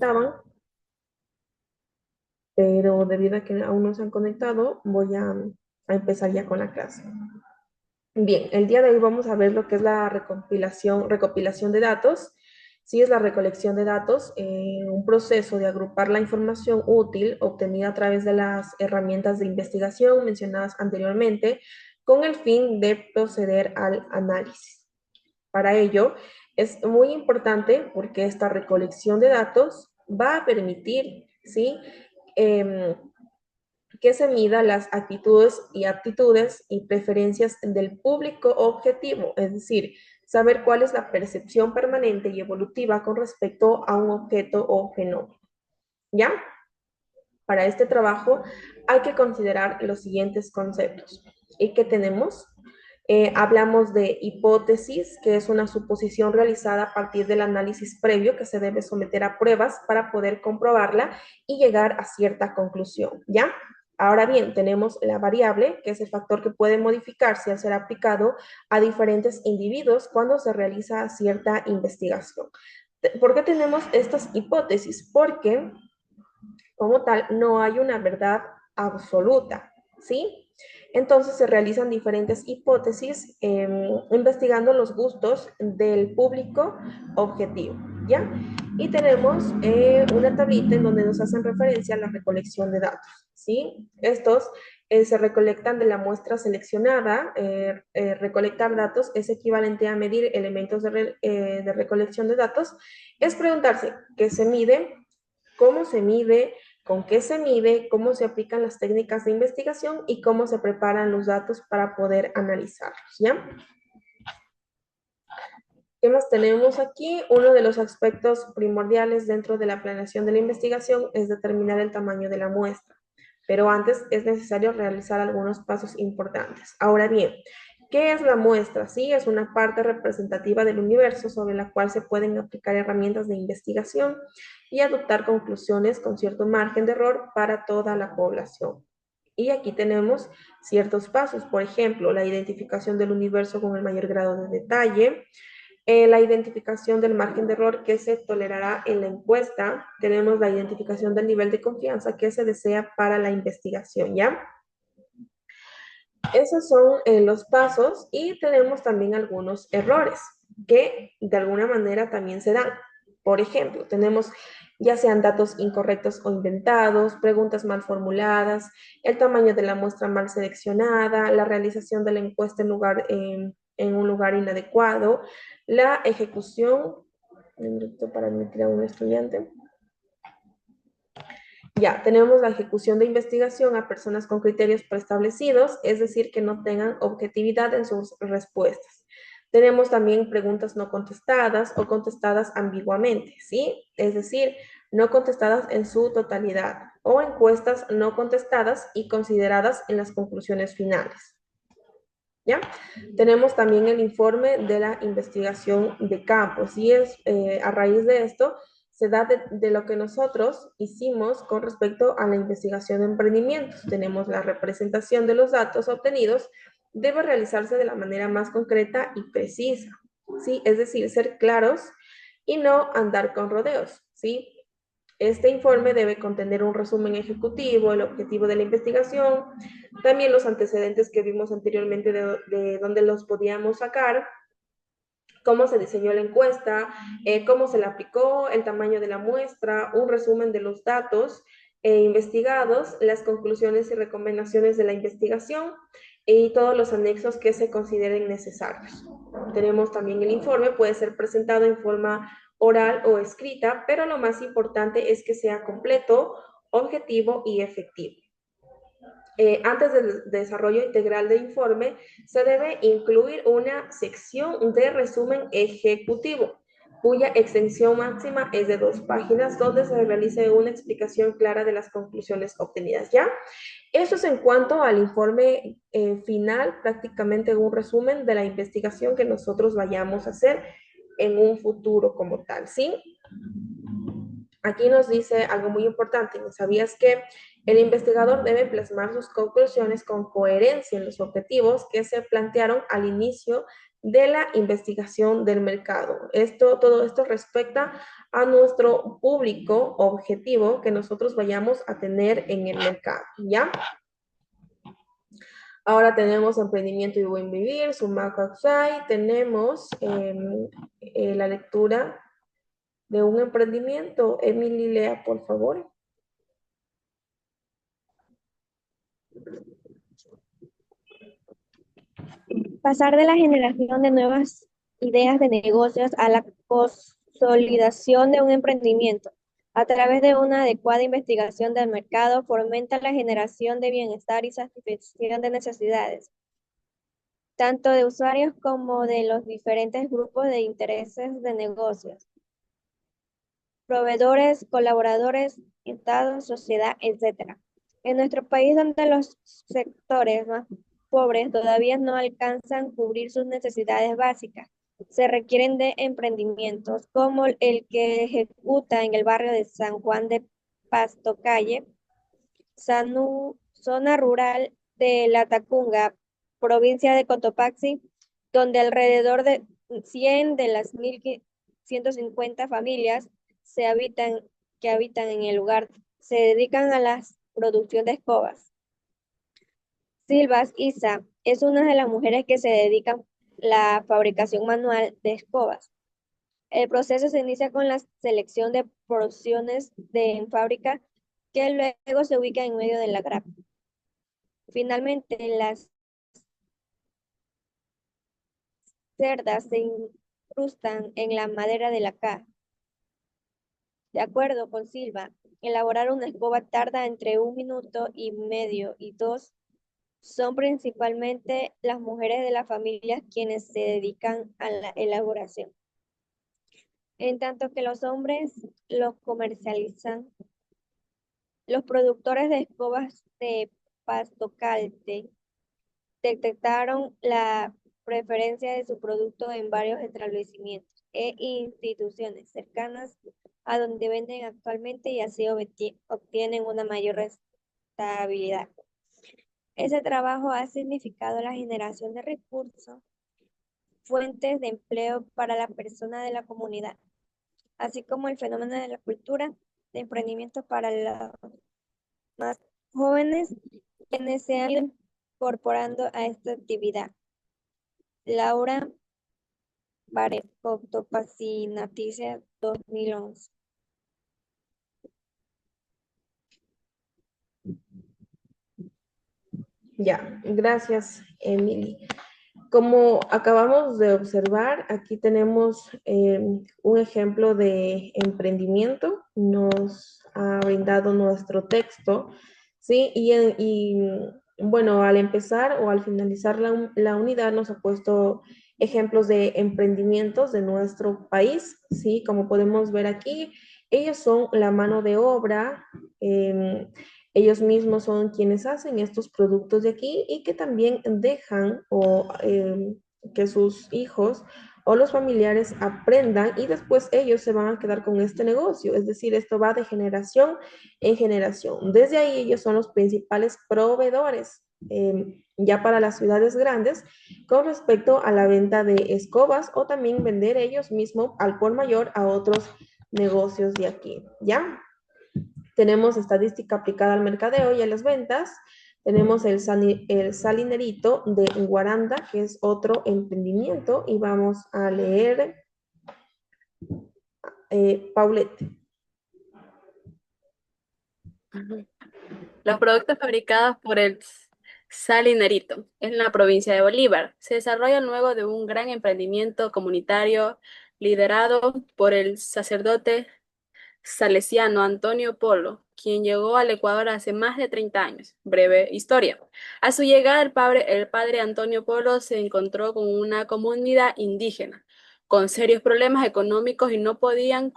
estaban, pero debido a que aún no se han conectado, voy a empezar ya con la clase. Bien, el día de hoy vamos a ver lo que es la recopilación de datos. Sí, es la recolección de datos, un proceso de agrupar la información útil obtenida a través de las herramientas de investigación mencionadas anteriormente, con el fin de proceder al análisis. Para ello, es muy importante porque esta recolección de datos va a permitir, ¿sí? Em, que se mida las actitudes y aptitudes y preferencias del público objetivo, es decir, saber cuál es la percepción permanente y evolutiva con respecto a un objeto o fenómeno. ¿Ya? Para este trabajo hay que considerar los siguientes conceptos. ¿Y qué tenemos? Hablamos de hipótesis, que es una suposición realizada a partir del análisis previo que se debe someter a pruebas para poder comprobarla y llegar a cierta conclusión, ¿ya? Ahora bien, tenemos la variable, que es el factor que puede modificarse al ser aplicado a diferentes individuos cuando se realiza cierta investigación. ¿Por qué tenemos estas hipótesis? Porque como tal, no hay una verdad absoluta, ¿sí? Entonces se realizan diferentes hipótesis investigando los gustos del público objetivo, ¿ya? Y tenemos una tablita en donde nos hacen referencia a la recolección de datos, ¿sí? Estos se recolectan de la muestra seleccionada. Recolectar datos es equivalente a medir elementos de recolección de datos. Es preguntarse qué se mide, cómo se mide, con qué se mide, cómo se aplican las técnicas de investigación y cómo se preparan los datos para poder analizarlos, ¿ya? ¿Qué más tenemos aquí? Uno de los aspectos primordiales dentro de la planeación de la investigación es determinar el tamaño de la muestra, pero antes es necesario realizar algunos pasos importantes. Ahora bien, ¿qué es la muestra? Sí, es una parte representativa del universo sobre la cual se pueden aplicar herramientas de investigación y adoptar conclusiones con cierto margen de error para toda la población. Y aquí tenemos ciertos pasos, por ejemplo, la identificación del universo con el mayor grado de detalle, la identificación del margen de error que se tolerará en la encuesta, tenemos la identificación del nivel de confianza que se desea para la investigación, ¿ya? Esos son los pasos y tenemos también algunos errores que de alguna manera también se dan. Por ejemplo, tenemos ya sean datos incorrectos o inventados, preguntas mal formuladas, el tamaño de la muestra mal seleccionada, la realización de la encuesta en un lugar inadecuado, la ejecución, un minuto para admitir a un estudiante. Ya, tenemos la ejecución de investigación a personas con criterios preestablecidos, es decir, que no tengan objetividad en sus respuestas. Tenemos también preguntas no contestadas o contestadas ambiguamente, ¿sí? Es decir, no contestadas en su totalidad o encuestas no contestadas y consideradas en las conclusiones finales. ¿Ya? Tenemos también el informe de la investigación de campo. Y es a raíz de esto se da de lo que nosotros hicimos con respecto a la investigación de emprendimientos. Tenemos la representación de los datos obtenidos, debe realizarse de la manera más concreta y precisa, ¿sí? Es decir, ser claros y no andar con rodeos, ¿sí? Este informe debe contener un resumen ejecutivo, el objetivo de la investigación, también los antecedentes que vimos anteriormente de dónde los podíamos sacar, cómo se diseñó la encuesta, cómo se la aplicó, el tamaño de la muestra, un resumen de los datos investigados, las conclusiones y recomendaciones de la investigación y todos los anexos que se consideren necesarios. Tenemos también el informe, puede ser presentado en forma oral o escrita, pero lo más importante es que sea completo, objetivo y efectivo. Antes del desarrollo integral del informe, se debe incluir una sección de resumen ejecutivo, cuya extensión máxima es de 2 páginas, donde se realice una explicación clara de las conclusiones obtenidas, ¿ya? Eso es en cuanto al informe final, prácticamente un resumen de la investigación que nosotros vayamos a hacer en un futuro como tal, ¿sí? Aquí nos dice algo muy importante. ¿No sabías que el investigador debe plasmar sus conclusiones con coherencia en los objetivos que se plantearon al inicio de la investigación del mercado. Todo esto respecta a nuestro público objetivo que nosotros vayamos a tener en el mercado, ¿ya? Ahora tenemos emprendimiento y buen vivir, Sumac Oxai, tenemos la lectura de un emprendimiento. Emily, lea, por favor. Pasar de la generación de nuevas ideas de negocios a la consolidación de un emprendimiento a través de una adecuada investigación del mercado fomenta la generación de bienestar y satisfacción de necesidades, tanto de usuarios como de los diferentes grupos de intereses de negocios, proveedores, colaboradores, Estado, sociedad, etc. En nuestro país, donde los sectores más pobres todavía no alcanzan a cubrir sus necesidades básicas, se requieren de emprendimientos como el que ejecuta en el barrio de San Juan de Pastocalle, zona rural de La Tacunga, provincia de Cotopaxi, donde alrededor de 100 de las 1.150 familias que habitan en el lugar se dedican a la producción de escobas. Silvas Isa es una de las mujeres que se dedican a la fabricación manual de escobas. El proceso se inicia con la selección de porciones en fábrica que luego se ubican en medio de la grapa. Finalmente, las cerdas se incrustan en la madera de la caja. De acuerdo con Silva, elaborar una escoba tarda entre 1,5 minutos y 2. Son principalmente las mujeres de las familias quienes se dedican a la elaboración, en tanto que los hombres los comercializan. Los productores de escobas de Pastocalte detectaron la preferencia de su producto en varios establecimientos e instituciones cercanas a donde venden actualmente y así obtienen una mayor rentabilidad. Ese trabajo ha significado la generación de recursos, fuentes de empleo para la persona de la comunidad, así como el fenómeno de la cultura de emprendimiento para los más jóvenes quienes se han ido incorporando a esta actividad. Laura Baret, Cotopaxi, Noticias 2011. Ya, gracias, Emily. Como acabamos de observar, aquí tenemos un ejemplo de emprendimiento. Nos ha brindado nuestro texto, ¿sí? Bueno, al empezar o al finalizar la unidad nos ha puesto ejemplos de emprendimientos de nuestro país, ¿sí? Como podemos ver aquí, ellos son la mano de obra. Ellos mismos son quienes hacen estos productos de aquí y que también dejan que sus hijos o los familiares aprendan y después ellos se van a quedar con este negocio. Es decir, esto va de generación en generación. Desde ahí ellos son los principales proveedores ya para las ciudades grandes con respecto a la venta de escobas o también vender ellos mismos al por mayor a otros negocios de aquí, ¿ya? Tenemos estadística aplicada al mercadeo y a las ventas. Tenemos el salinerito de Guaranda, que es otro emprendimiento. Y vamos a leer Paulette. Los productos fabricados por el Salinerito en la provincia de Bolívar se desarrollan luego de un gran emprendimiento comunitario liderado por el sacerdote salesiano Antonio Polo, quien llegó al Ecuador hace más de 30 años. Breve historia. A su llegada, el padre Antonio Polo se encontró con una comunidad indígena con serios problemas económicos y no podían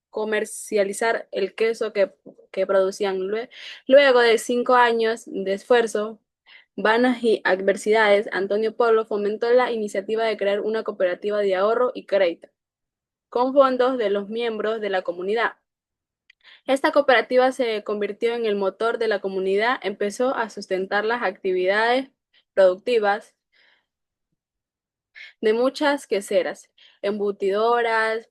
comercializar el queso que producían. Luego de 5 años de esfuerzo, vanas y adversidades, Antonio Polo fomentó la iniciativa de crear una cooperativa de ahorro y crédito con fondos de los miembros de la comunidad. Esta cooperativa se convirtió en el motor de la comunidad, empezó a sustentar las actividades productivas de muchas queseras, embutidoras,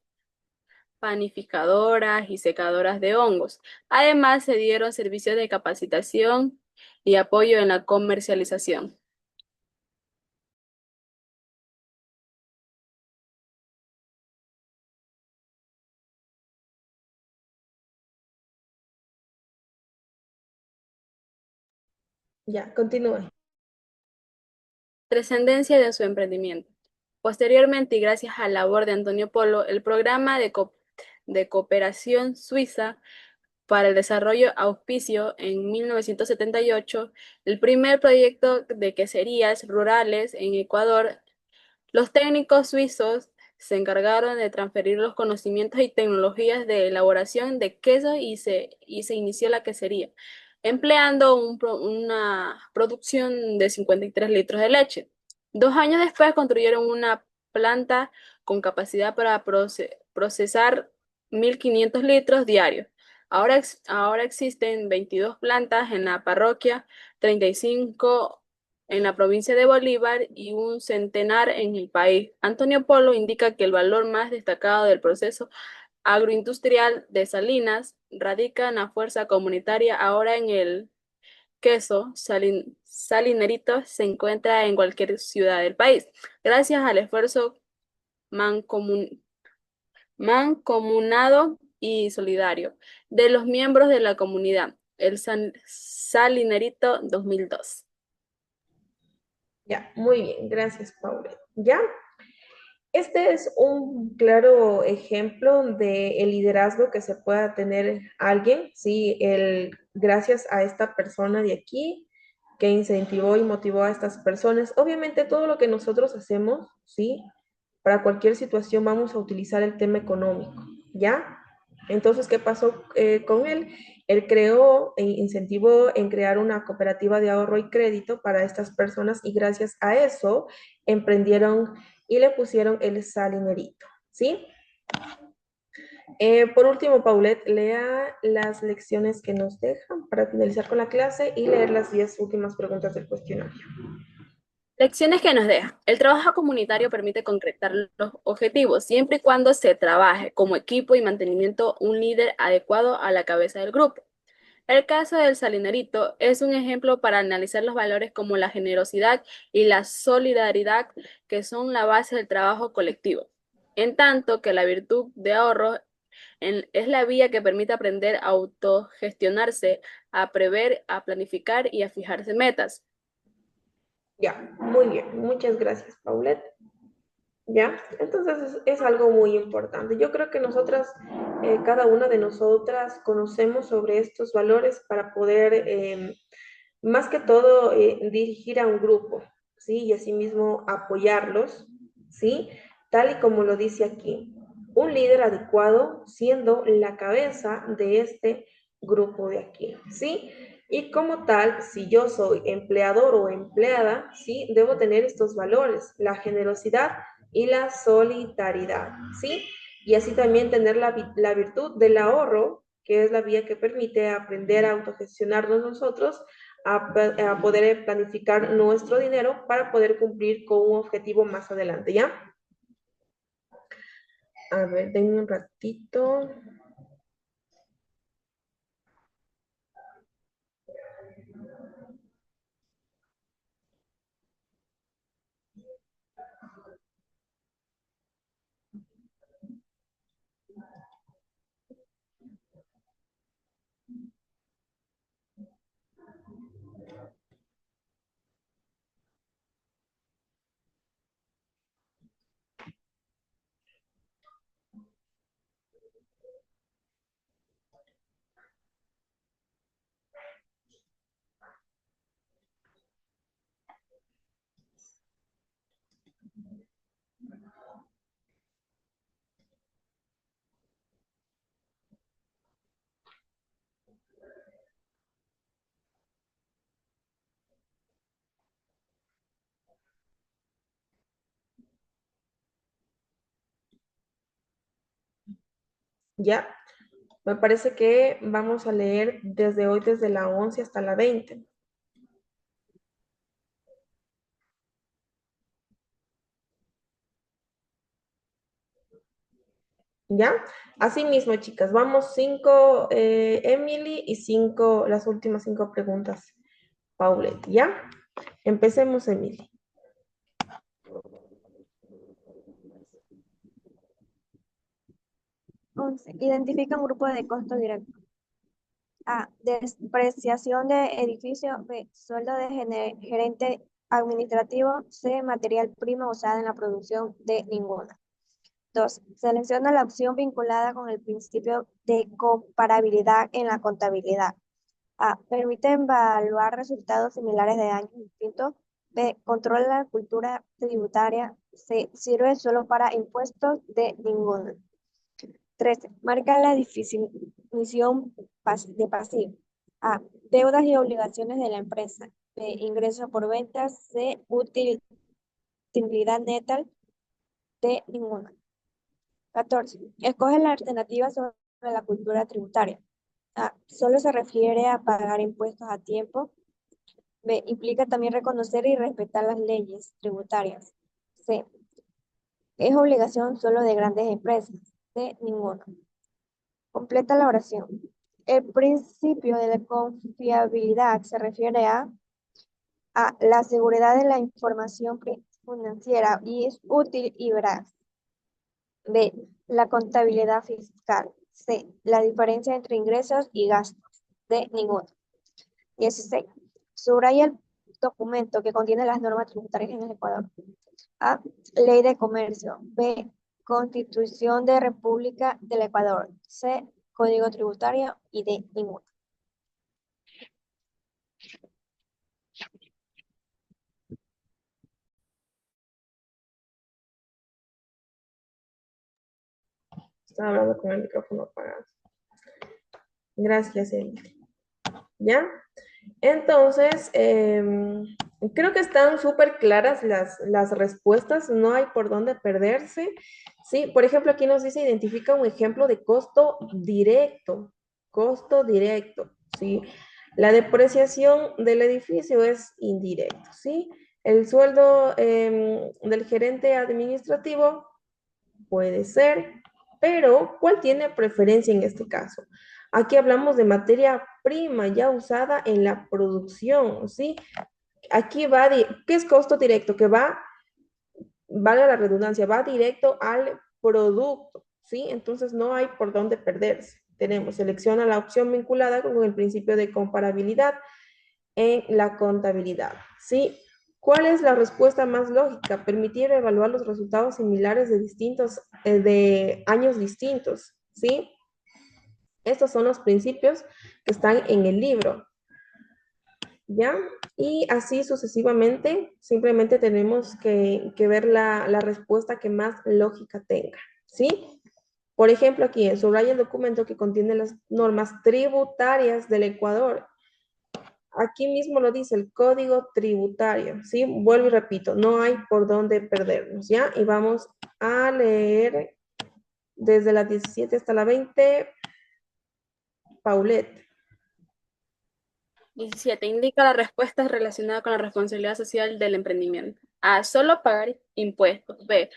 panificadoras y secadoras de hongos. Además, se dieron servicios de capacitación y apoyo en la comercialización. Ya, continúe. Trascendencia de su emprendimiento. Posteriormente, y gracias a la labor de Antonio Polo, el programa de cooperación suiza para el desarrollo auspicio en 1978 el primer proyecto de queserías rurales en Ecuador. Los técnicos suizos se encargaron de transferir los conocimientos y tecnologías de elaboración de queso y se inició la quesería, empleando una producción de 53 litros de leche. 2 años después construyeron una planta con capacidad para procesar 1.500 litros diarios. Ahora existen 22 plantas en la parroquia, 35 en la provincia de Bolívar y un centenar en el país. Antonio Polo indica que el valor más destacado del proceso agroindustrial de Salinas radica en la fuerza comunitaria. Ahora en el queso salinerito se encuentra en cualquier ciudad del país, gracias al esfuerzo mancomun- mancomunado y solidario de los miembros de la comunidad. El Salinerito 2002. Ya, muy bien, gracias, Paula. Ya, este es un claro ejemplo de el liderazgo que se pueda tener alguien, ¿sí? Gracias a esta persona de aquí que incentivó y motivó a estas personas. Obviamente todo lo que nosotros hacemos, ¿sí? Para cualquier situación vamos a utilizar el tema económico, ¿ya? Entonces, ¿qué pasó con él? Él creó e incentivó en crear una cooperativa de ahorro y crédito para estas personas y gracias a eso emprendieron y le pusieron el salinerito, ¿sí? Por último, Paulette, lea las lecciones que nos dejan para finalizar con la clase y leer las 10 últimas preguntas del cuestionario. Lecciones que nos deja. El trabajo comunitario permite concretar los objetivos siempre y cuando se trabaje como equipo y mantenimiento un líder adecuado a la cabeza del grupo. El caso del salinerito es un ejemplo para analizar los valores como la generosidad y la solidaridad que son la base del trabajo colectivo. En tanto que la virtud de ahorro es la vía que permite aprender a autogestionarse, a prever, a planificar y a fijarse metas. Ya, muy bien. Muchas gracias, Paulette. ¿Ya? Entonces es algo muy importante. Yo creo que nosotras, cada una de nosotras, conocemos sobre estos valores para poder, más que todo, dirigir a un grupo, ¿sí? Y asimismo apoyarlos, ¿sí? Tal y como lo dice aquí, un líder adecuado siendo la cabeza de este grupo de aquí, ¿sí? Y como tal, si yo soy empleador o empleada, ¿sí? Debo tener estos valores, la generosidad y la solidaridad, ¿sí? Y así también tener la virtud del ahorro, que es la vía que permite aprender a autogestionarnos nosotros, a poder planificar nuestro dinero para poder cumplir con un objetivo más adelante, ¿ya? A ver, denme un ratito. Ya, me parece que vamos a leer desde hoy, desde la 11 hasta la 20. ¿Ya? Así mismo, chicas, vamos 5 Emily y 5, las últimas 5 preguntas, Paulette, ¿ya? Empecemos, Emily. 11. Identifica un grupo de costos directos. A. Depreciación de edificio. B. Sueldo de gerente administrativo. C. Material primo usada en la producción. D. Ninguna. 2. Selecciona la opción vinculada con el principio de comparabilidad en la contabilidad. A. Permite evaluar resultados similares de años distintos. B. Controla la cultura tributaria. C. Sirve solo para impuestos. D. Ninguna. 13. Marca la definición de pasivo. A. Deudas y obligaciones de la empresa. B. Ingresos por ventas. C. Utilidad neta. D. Ninguna. 14. Escoge la alternativa sobre la cultura tributaria. A. Solo se refiere a pagar impuestos a tiempo. B. Implica también reconocer y respetar las leyes tributarias. C. Es obligación solo de grandes empresas. D. Ninguna. Completa la oración. El principio de la confiabilidad se refiere a la seguridad de la información financiera y es útil y veraz. B. La contabilidad fiscal. C. La diferencia entre ingresos y gastos. D. Ninguno. 16. Subraya el documento que contiene las normas tributarias en el Ecuador. A. Ley de Comercio. B. Constitución de República del Ecuador. C. Código Tributario. Y D. Ninguno. Estaba hablando con el micrófono apagado. Gracias, Emily. ¿Ya? Entonces, creo que están súper claras las respuestas, no hay por dónde perderse. Sí, por ejemplo, aquí nos dice identifica un ejemplo de costo directo, ¿sí? La depreciación del edificio es indirecto, ¿sí? El sueldo del gerente administrativo puede ser, pero ¿cuál tiene preferencia en este caso? Aquí hablamos de materia prima ya usada en la producción, ¿sí? Aquí va, ¿qué es costo directo? Que va, valga la redundancia, va directo al producto, ¿sí? Entonces no hay por dónde perderse. Tenemos, selecciona la opción vinculada con el principio de comparabilidad en la contabilidad, ¿sí? ¿Cuál es la respuesta más lógica? Permitir evaluar los resultados similares de distintos, de años distintos, ¿sí? Estos son los principios que están en el libro, ¿ya? Y así sucesivamente, simplemente tenemos que ver la respuesta que más lógica tenga, ¿sí? Por ejemplo, aquí en subraya el documento que contiene las normas tributarias del Ecuador. Aquí mismo lo dice el código tributario, ¿sí? Vuelvo y repito, no hay por dónde perdernos, ¿ya? Y vamos a leer desde la 17 hasta la 20, Paulette. 17. Indica la respuesta relacionada con la responsabilidad social del emprendimiento. A. Solo pagar impuestos. B.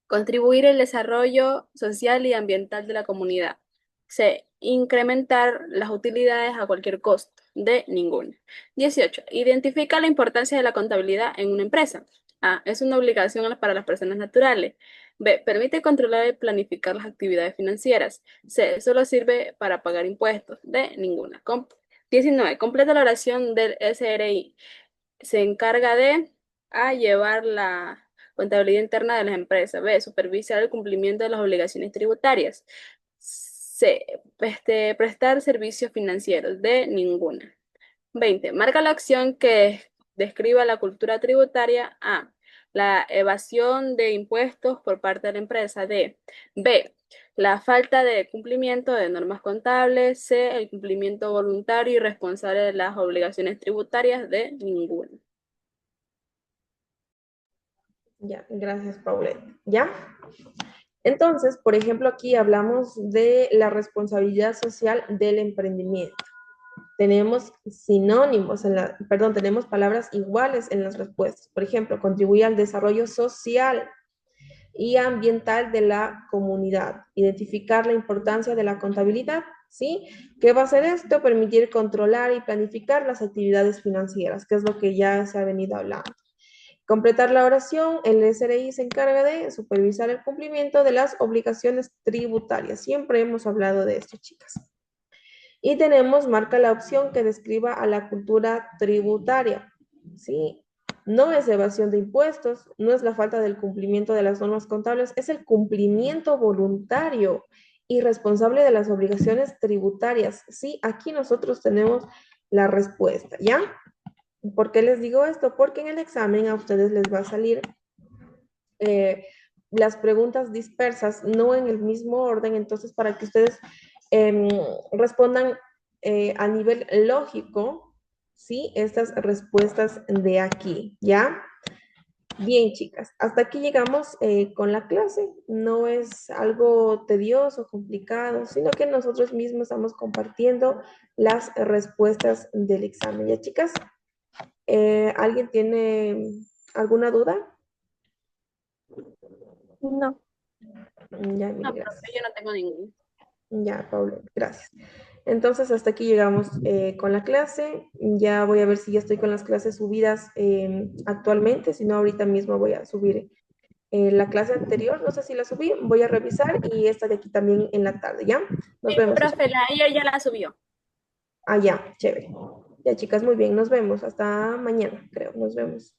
Contribuir al desarrollo social y ambiental de la comunidad. C. Incrementar las utilidades a cualquier costo. D. Ninguna. 18. Identifica la importancia de la contabilidad en una empresa. A. Es una obligación para las personas naturales. B. Permite controlar y planificar las actividades financieras. C. Solo sirve para pagar impuestos. D. Ninguna. 19. Completa la oración del SRI. Se encarga de A. Llevar la contabilidad interna de las empresas. B. Supervisar el cumplimiento de las obligaciones tributarias. C. Prestar servicios financieros. D. Ninguna. 20. Marca la acción que describa la cultura tributaria. A. La evasión de impuestos por parte de la empresa. D. B. La falta de cumplimiento de normas contables. C. El cumplimiento voluntario y responsable de las obligaciones tributarias. D. Ninguna. Ya, gracias, Paulette. ¿Ya? Entonces, por ejemplo, aquí hablamos de la responsabilidad social del emprendimiento. Tenemos sinónimos, perdón, tenemos palabras iguales en las respuestas. Por ejemplo, contribuir al desarrollo social, y ambiental de la comunidad. Identificar la importancia de la contabilidad, ¿sí? ¿Qué va a hacer esto? Permitir controlar y planificar las actividades financieras, que es lo que ya se ha venido hablando. Completar la oración, el SRI se encarga de supervisar el cumplimiento de las obligaciones tributarias. Siempre hemos hablado de esto, chicas. Y tenemos, marca la opción que describa a la cultura tributaria. ¿Sí? No es evasión de impuestos, no es la falta del cumplimiento de las normas contables, es el cumplimiento voluntario y responsable de las obligaciones tributarias. Sí, aquí nosotros tenemos la respuesta, ¿ya? ¿Por qué les digo esto? Porque en el examen a ustedes les va a salir eh, las preguntas dispersas, no en el mismo orden, entonces para que ustedes eh, respondan a nivel lógico, ¿sí? Estas respuestas de aquí, ¿ya? Bien, chicas, hasta aquí llegamos con la clase. No es algo tedioso, complicado, sino que nosotros mismos estamos compartiendo las respuestas del examen. ¿Ya, chicas? ¿Alguien tiene alguna duda? No, Ya, mil No, profe, gracias. yo no tengo ninguno. Ya, Pablo, gracias. Entonces, hasta aquí llegamos con la clase. Ya voy a ver si ya estoy con las clases subidas actualmente. Si no, ahorita mismo voy a subir la clase anterior. No sé si la subí. Voy a revisar y esta de aquí también en la tarde, ¿ya? Nos Sí, vemos, chicas. profe, ella ya la subió. Ah, ya, chévere. Ya, chicas, muy bien. Nos vemos. Hasta mañana, creo. Nos vemos.